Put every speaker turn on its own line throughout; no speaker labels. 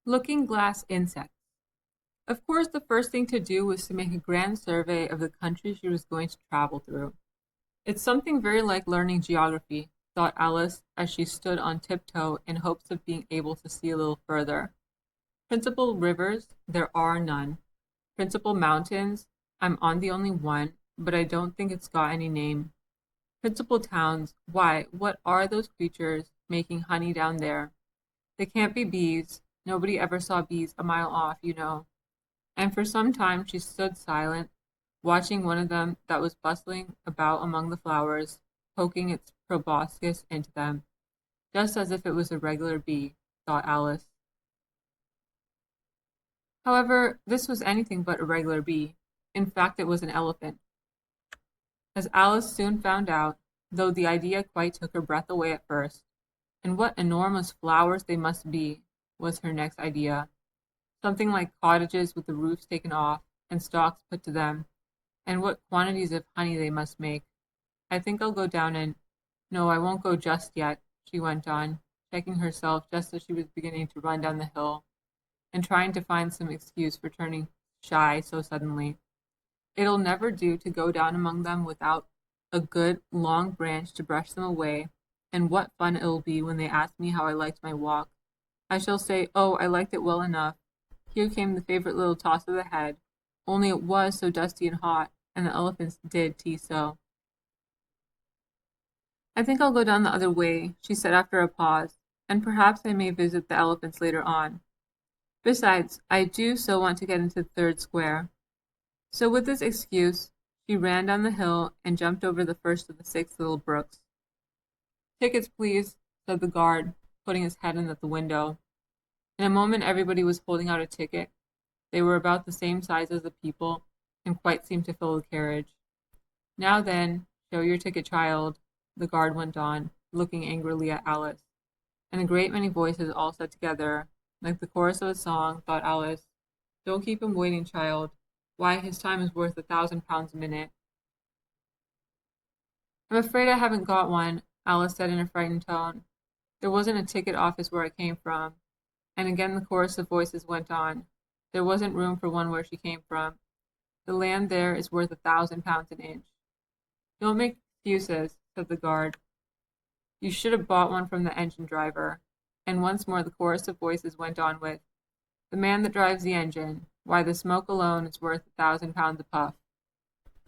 Looking glass insects. Of course, the first thing to do was to make a grand survey of the country she was going to travel through. It's something very like learning geography, thought Alice as she stood on tiptoe in hopes of being able to see a little further. Principal rivers, there are none. Principal mountains, I'm on the only one, but I don't think it's got any name. Principal towns, why, what are those creatures making honey down there? They can't be bees. Nobody ever saw bees a mile off, you know. And for some time she stood silent, watching one of them that was bustling about among the flowers, poking its proboscis into them, just as if it was a regular bee, thought Alice. However, this was anything but a regular bee. In fact, it was an elephant. As Alice soon found out, though the idea quite took her breath away at first. And what enormous flowers they must be, was her next idea. Something like cottages with the roofs taken off and stalks put to them, and what quantities of honey they must make. I think I'll go down and no, I won't go just yet, she went on, checking herself just as she was beginning to run down the hill, and trying to find some excuse for turning shy so suddenly. It'll never do to go down among them without a good long branch to brush them away, and what fun it'll be when they ask me how I liked my walk. I shall say, oh, I liked it well enough. Here came the favorite little toss of the head, only it was so dusty and hot, and the elephants did tease so. I think I'll go down the other way, she said after a pause, and perhaps I may visit the elephants later on. Besides, I do so want to get into the third square. So with this excuse, she ran down the hill and jumped over the first of the six little brooks. Tickets, please, said the guard, putting his head in at the window. In a moment everybody was holding out a ticket. They were about the same size as the people, and quite seemed to fill the carriage. Now then, show your ticket, child, the guard went on, looking angrily at Alice. And a great many voices all said together, like the chorus of a song, thought Alice, don't keep him waiting, child. Why, his time is worth £1,000 a minute. I'm afraid I haven't got one, Alice said in a frightened tone. There wasn't a ticket office where I came from. And again the chorus of voices went on. There wasn't room for one where she came from. The land there is worth £1,000 an inch. Don't make excuses, said the guard. You should have bought one from the engine driver. And once more the chorus of voices went on with, the man that drives the engine. Why, the smoke alone is worth £1,000 a puff.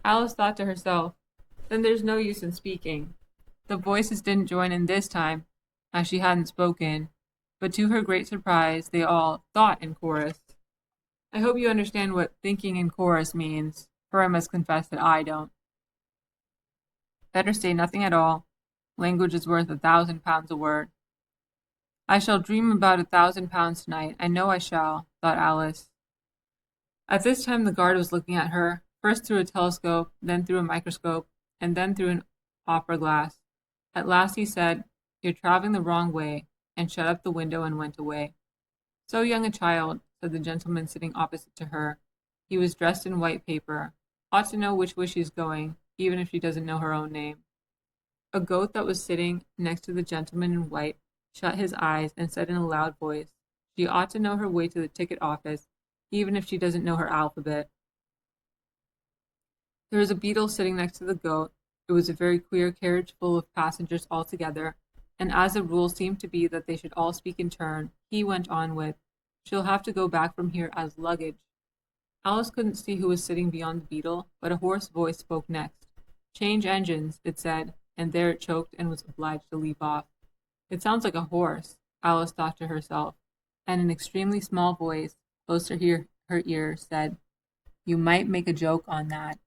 Alice thought to herself, then there's no use in speaking. The voices didn't join in this time, as she hadn't spoken, but to her great surprise they all thought in chorus. I hope you understand what thinking in chorus means, for I must confess that I don't. Better say nothing at all. Language is worth £1,000 a word. I shall dream about £1,000 tonight, I know I shall, thought Alice. At this time the guard was looking at her, first through a telescope, then through a microscope, and then through an opera glass. At last he said, you're traveling the wrong way, and shut up the window and went away. So young a child, said the gentleman sitting opposite to her. He was dressed in white paper. Ought to know which way she's going, even if she doesn't know her own name. A goat that was sitting next to the gentleman in white shut his eyes and said in a loud voice, she ought to know her way to the ticket office, even if she doesn't know her alphabet. There was a beetle sitting next to the goat. It was a very queer carriage full of passengers altogether, and as the rule seemed to be that they should all speak in turn, he went on with, she'll have to go back from here as luggage. Alice couldn't see who was sitting beyond the beetle, but a hoarse voice spoke next. Change engines, it said, and there it choked and was obliged to leave off. It sounds like a horse, Alice thought to herself, and an extremely small voice, close to her ear, said, you might make a joke on that.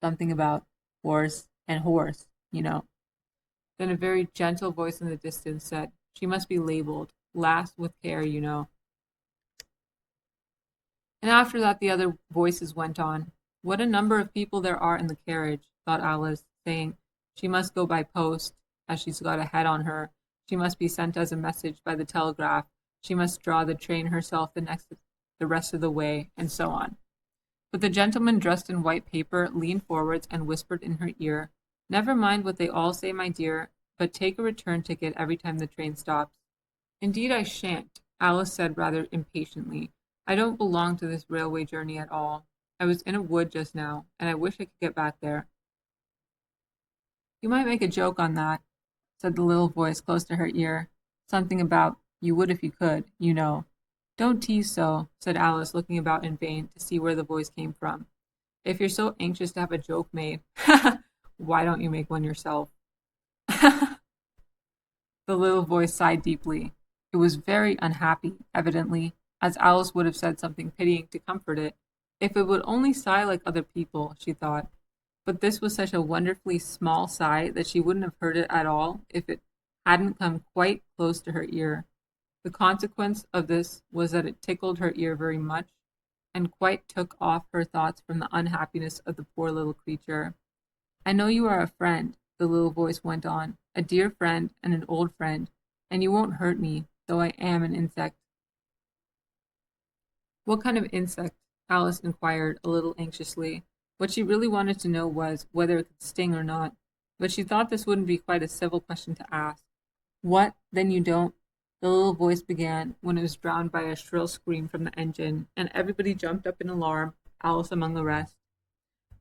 Something about horse and horse, you know. Then a very gentle voice in the distance said, she must be labeled, last with care, you know. And after that the other voices went on. What a number of people there are in the carriage, thought Alice, saying, she must go by post, as she's got a head on her. She must be sent as a message by the telegraph. She must draw the train herself the rest of the way, and so on. But the gentleman dressed in white paper leaned forwards and whispered in her ear, never mind what they all say, my dear, but take a return ticket every time the train stops. Indeed I shan't, Alice said rather impatiently. I don't belong to this railway journey at all. I was in a wood just now, and I wish I could get back there. You might make a joke on that, said the little voice close to her ear. Something about, you would if you could, you know. Don't tease so, said Alice, looking about in vain to see where the voice came from. If you're so anxious to have a joke made, why don't you make one yourself? The little voice sighed deeply. It was very unhappy, evidently, as Alice would have said something pitying to comfort it. If it would only sigh like other people, she thought. But this was such a wonderfully small sigh that she wouldn't have heard it at all if it hadn't come quite close to her ear. The consequence of this was that it tickled her ear very much, and quite took off her thoughts from the unhappiness of the poor little creature. I know you are a friend, the little voice went on, a dear friend and an old friend, and you won't hurt me, though I am an insect. What kind of insect? Alice inquired a little anxiously. What she really wanted to know was whether it could sting or not, but she thought this wouldn't be quite a civil question to ask. What? Then you don't? The little voice began when it was drowned by a shrill scream from the engine, and everybody jumped up in alarm, Alice among the rest.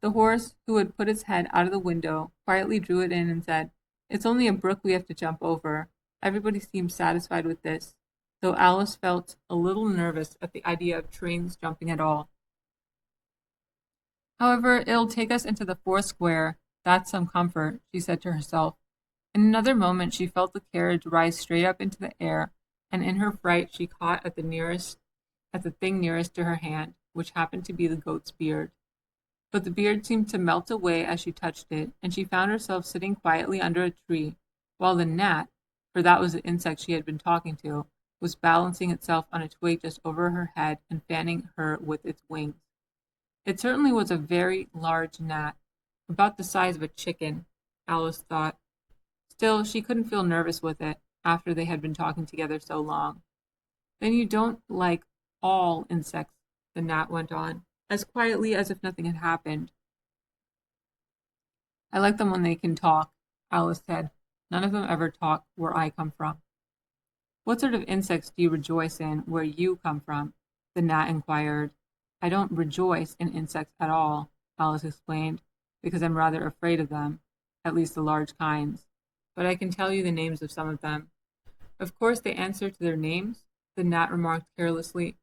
The horse, who had put its head out of the window, quietly drew it in and said, It's only a brook we have to jump over. Everybody seemed satisfied with this, though Alice felt a little nervous at the idea of trains jumping at all. However, it'll take us into the fourth square. That's some comfort, she said to herself. In another moment she felt the carriage rise straight up into the air, and in her fright she caught at the thing nearest to her hand, which happened to be the goat's beard. But the beard seemed to melt away as she touched it, and she found herself sitting quietly under a tree, while the gnat, for that was the insect she had been talking to, was balancing itself on a twig just over her head and fanning her with its wings. It certainly was a very large gnat, about the size of a chicken, Alice thought. Still, she couldn't feel nervous with it, after they had been talking together so long. Then you don't like all insects, the gnat went on, as quietly as if nothing had happened. I like them when they can talk, Alice said. None of them ever talk where I come from. What sort of insects do you rejoice in where you come from? The gnat inquired. I don't rejoice in insects at all, Alice explained, because I'm rather afraid of them, at least the large kinds. But I can tell you the names of some of them. Of course they answer to their names, the gnat remarked carelessly.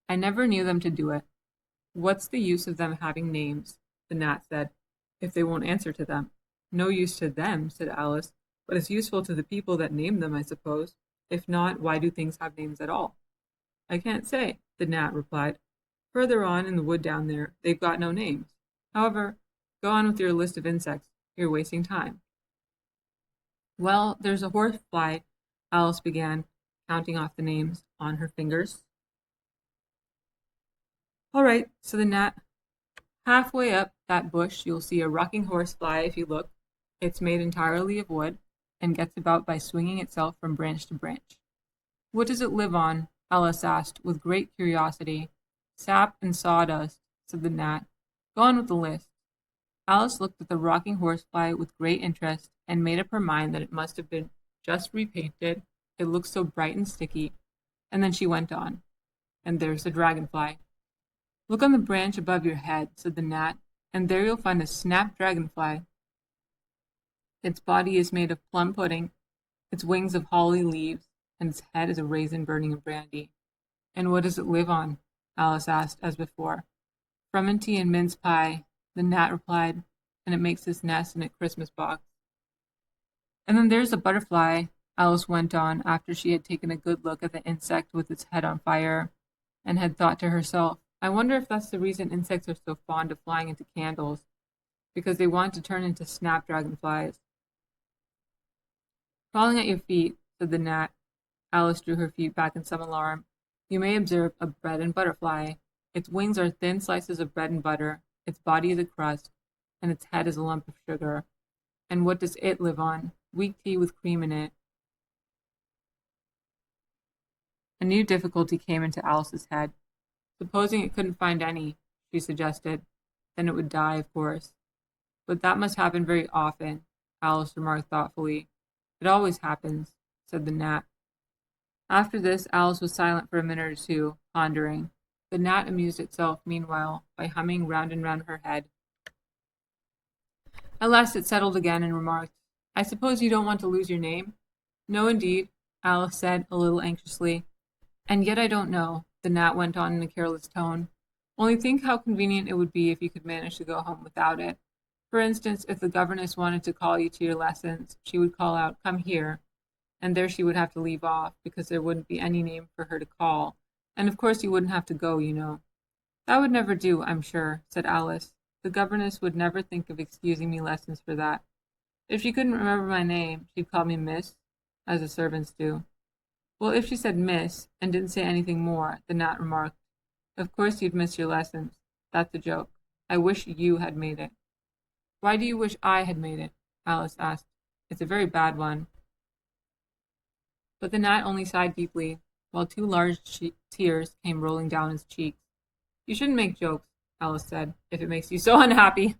I never knew them to do it. What's the use of them having names, the gnat said, if they won't answer to them? No use to them, said Alice, but it's useful to the people that name them, I suppose. If not, why do things have names at all? I can't say, the gnat replied. Further on in the wood down there, they've got no names. However, go on with your list of insects. You're wasting time. Well, there's a horsefly, Alice began, counting off the names on her fingers. All right, so the gnat. Halfway up that bush, you'll see a rocking horsefly if you look. It's made entirely of wood and gets about by swinging itself from branch to branch. What does it live on? Alice asked with great curiosity. Sap and sawdust, said the gnat. Go on with the list. Alice looked at the rocking horsefly with great interest and made up her mind that it must have been just repainted. It looked so bright and sticky. And then she went on. And there's the dragonfly. Look on the branch above your head, said the gnat, and there you'll find a snap dragonfly. Its body is made of plum pudding, its wings of holly leaves, and its head is a raisin burning in brandy. And what does it live on? Alice asked, as before. Frumenty and mince pie, the gnat replied, and it makes its nest in a Christmas box. And then there's the butterfly, Alice went on, after she had taken a good look at the insect with its head on fire, and had thought to herself, I wonder if that's the reason insects are so fond of flying into candles, because they want to turn into snapdragonflies. Crawling at your feet, said the gnat. Alice drew her feet back in some alarm. You may observe a bread and butter fly. Its wings are thin slices of bread and butter, its body is a crust, and its head is a lump of sugar. And what does it live on? Weak tea with cream in it. A new difficulty came into Alice's head. Supposing it couldn't find any, she suggested, then it would die, of course. But that must happen very often, Alice remarked thoughtfully. It always happens, said the gnat. After this, Alice was silent for a minute or two, pondering. The gnat amused itself, meanwhile, by humming round and round her head. At last it settled again and remarked, "I suppose you don't want to lose your name?" "No, indeed," Alice said, a little anxiously. "And yet I don't know," the gnat went on in a careless tone. "Only think how convenient it would be if you could manage to go home without it. For instance, if the governess wanted to call you to your lessons, she would call out, 'Come here,' and there she would have to leave off, because there wouldn't be any name for her to call, and of course you wouldn't have to go, you know." "That would never do, I'm sure," said Alice. "The governess would never think of excusing me lessons for that. If she couldn't remember my name, she'd call me Miss, as the servants do." "Well, if she said Miss, and didn't say anything more," the gnat remarked, "of course you'd miss your lessons. That's a joke. I wish you had made it." "Why do you wish I had made it?" Alice asked. "It's a very bad one." But the gnat only sighed deeply, while two large tears came rolling down his cheeks. "You shouldn't make jokes," Alice said, "if it makes you so unhappy."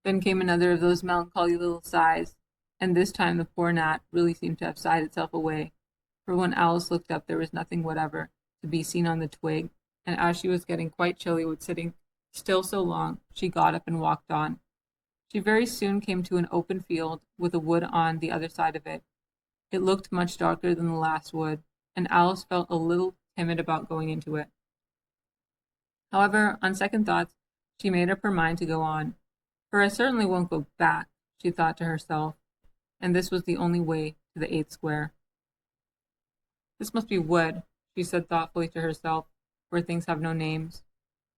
Then came another of those melancholy little sighs, and this time the poor gnat really seemed to have sighed itself away, for when Alice looked up there was nothing whatever to be seen on the twig, and as she was getting quite chilly with sitting still so long, she got up and walked on. She very soon came to an open field with a wood on the other side of it. It looked much darker than the last wood, and Alice felt a little timid about going into it. However, on second thoughts, she made up her mind to go on. "For I certainly won't go back," she thought to herself, and this was the only way to the 8th square. "This must be wood," she said thoughtfully to herself, "where things have no names.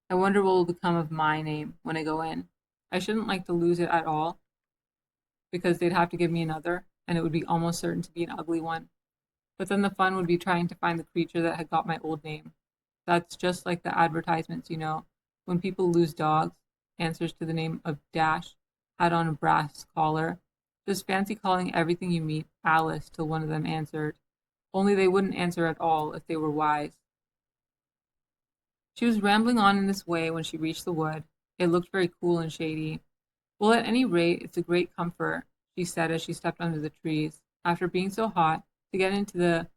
I wonder what will become of my name when I go in. I shouldn't like to lose it at all, because they'd have to give me another, and it would be almost certain to be an ugly one. But then the fun would be trying to find the creature that had got my old name. That's just like the advertisements, you know, when people lose dogs, answers to the name of Dash, had on a brass collar. Just fancy calling everything you meet Alice till one of them answered. Only they wouldn't answer at all if they were wise." She was rambling on in this way when she reached the wood. It looked very cool and shady. "Well, at any rate, it's a great comfort," she said as she stepped under the trees, "after being so hot, to get into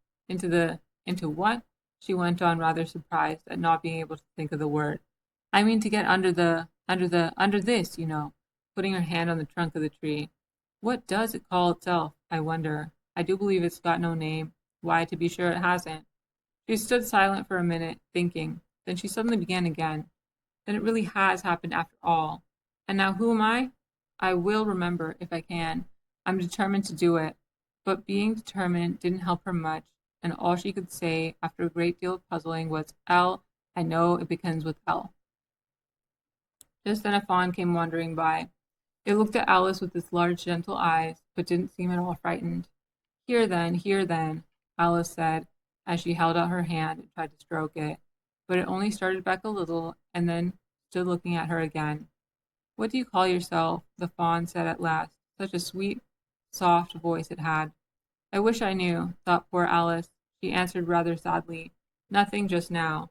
what?" she went on, rather surprised at not being able to think of the word. "I mean to get under this, you know," putting her hand on the trunk of the tree. "What does it call itself, I wonder? I do believe it's got no name. Why, to be sure it hasn't." She stood silent for a minute, thinking. Then she suddenly began again. "Then it really has happened after all. And now who am I? I will remember, if I can. I'm determined to do it." But being determined didn't help her much, and all she could say, after a great deal of puzzling, was, "L. I know it begins with L." Just then a fawn came wandering by. It looked at Alice with its large, gentle eyes, but didn't seem at all frightened. Here then," Alice said, as she held out her hand and tried to stroke it, but it only started back a little, and then stood looking at her again. "What do you call yourself?" the fawn said at last. Such a sweet, soft voice it had. "I wish I knew," thought poor Alice. She answered rather sadly, "Nothing just now."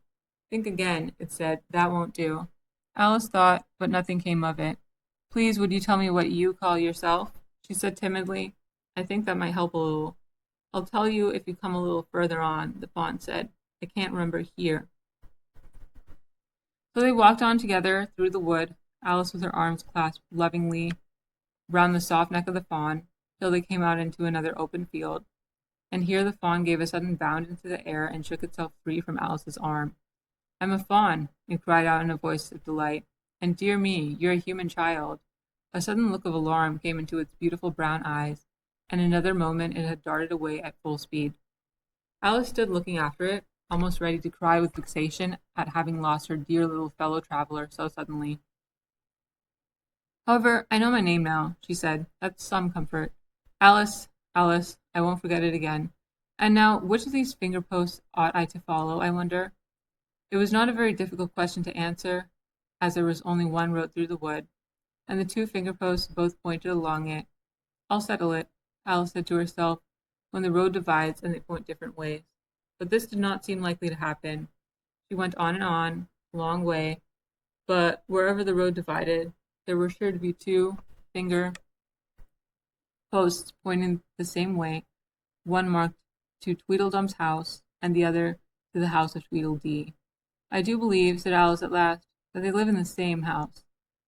"Think again," it said. "That won't do." Alice thought, but nothing came of it. "Please, would you tell me what you call yourself?" she said timidly. "I think that might help a little." "I'll tell you if you come a little further on," the fawn said. "I can't remember here." So they walked on together through the wood, Alice with her arms clasped lovingly round the soft neck of the fawn, till they came out into another open field. And here the fawn gave a sudden bound into the air and shook itself free from Alice's arm. "I'm a fawn," it cried out in a voice of delight. "And dear me, you're a human child." A sudden look of alarm came into its beautiful brown eyes, and in another moment it had darted away at full speed. Alice stood looking after it, almost ready to cry with vexation at having lost her dear little fellow traveler so suddenly. "However, I know my name now," she said. "That's some comfort. Alice, Alice, I won't forget it again. And now, which of these finger posts ought I to follow, I wonder?" It was not a very difficult question to answer, as there was only one road through the wood, and the two finger posts both pointed along it. "I'll settle it," Alice said to herself, "when the road divides and they point different ways." But this did not seem likely to happen. She went on, a long way, but wherever the road divided, there were sure to be two finger posts pointing the same way, one marked to Tweedledum's house, and the other to the house of Tweedledee. I do believe, said Alice at last, that they live in the same house.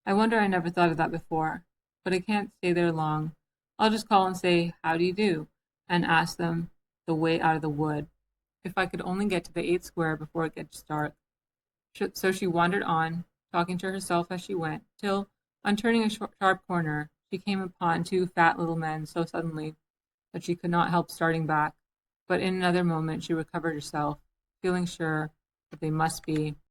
I wonder I never thought of that before. But I can't stay there long. I'll just call and say, how do you do, and ask them the way out of the wood. If I could only get to the 8th square before it gets dark. So she wandered on, talking to herself as she went, till, on turning a sharp corner, she came upon two fat little men so suddenly that she could not help starting back. But in another moment she recovered herself, feeling sure that they must be